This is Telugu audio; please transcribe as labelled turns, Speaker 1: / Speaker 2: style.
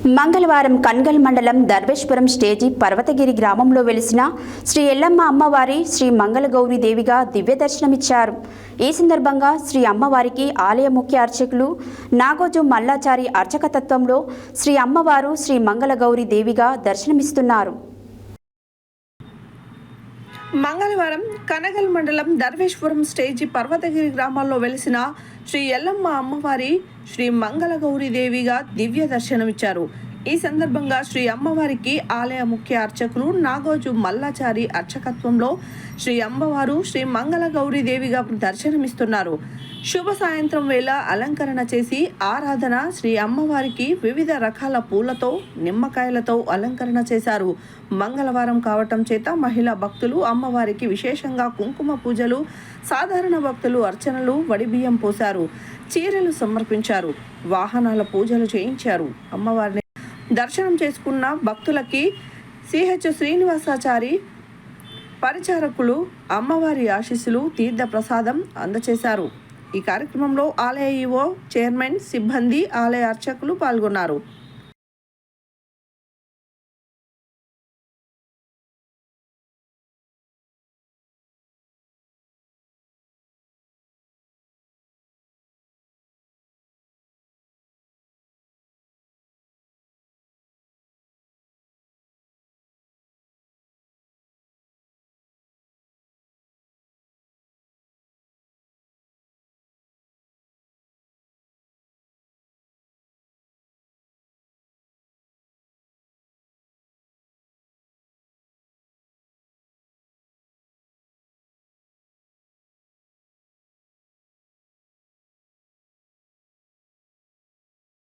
Speaker 1: మంగళవారం కన్గల్ మండలం దర్వేశ్వరం స్టేజి పర్వతగిరి గ్రామంలో వెలిసిన శ్రీ ఎల్లమ్మ అమ్మవారి శ్రీ మంగళగౌరి దేవిగా దివ్య దర్శనమిచ్చారు. ఈ సందర్భంగా శ్రీ అమ్మవారికి ఆలయ ముఖ్య అర్చకులు నాగోజు మల్లాచారి అర్చకతత్వంలో శ్రీ అమ్మవారు శ్రీ మంగళగౌరి దేవిగా దర్శనమిస్తున్నారు.
Speaker 2: మంగళవారం కనగల్ మండలం దర్వేశ్వరం స్టేజి పర్వతగిరి గ్రామాల్లో వెలిసిన శ్రీ ఎల్లమ్మ అమ్మవారి శ్రీ మంగళగౌరి దేవిగా దివ్య దర్శనమిచ్చారు. ఈ సందర్భంగా శ్రీ అమ్మవారికి ఆలయ ముఖ్య అర్చకులు నాగోజు మల్లాచారి అర్చకత్వంలో శ్రీ అమ్మవారు శ్రీ మంగళగౌరి దేవిగా దర్శనమిస్తున్నారు. శుభ సాయంత్రం వేళ అలంకరణ చేసి ఆరాధన శ్రీ అమ్మవారికి వివిధ రకాల పూలతో నిమ్మకాయలతో అలంకరణ చేశారు. మంగళవారం కావటం చేత మహిళా భక్తులు అమ్మవారికి విశేషంగా కుంకుమ పూజలు, సాధారణ భక్తులు అర్చనలు, వడిబియ్యం పోశారు, చీరలు సమర్పించారు, వాహనాల పూజలు చేయించారు. అమ్మవారిని దర్శనం చేసుకున్న భక్తులకి సిహెచ్ శ్రీనివాసాచారి పరిచారకులు అమ్మవారి ఆశీస్సులు, తీర్థ ప్రసాదం అందచేశారు. ఈ కార్యక్రమంలో ఆలయ ఈవో, చైర్మన్, సిబ్బంది, ఆలయ అర్చకులు పాల్గొన్నారు.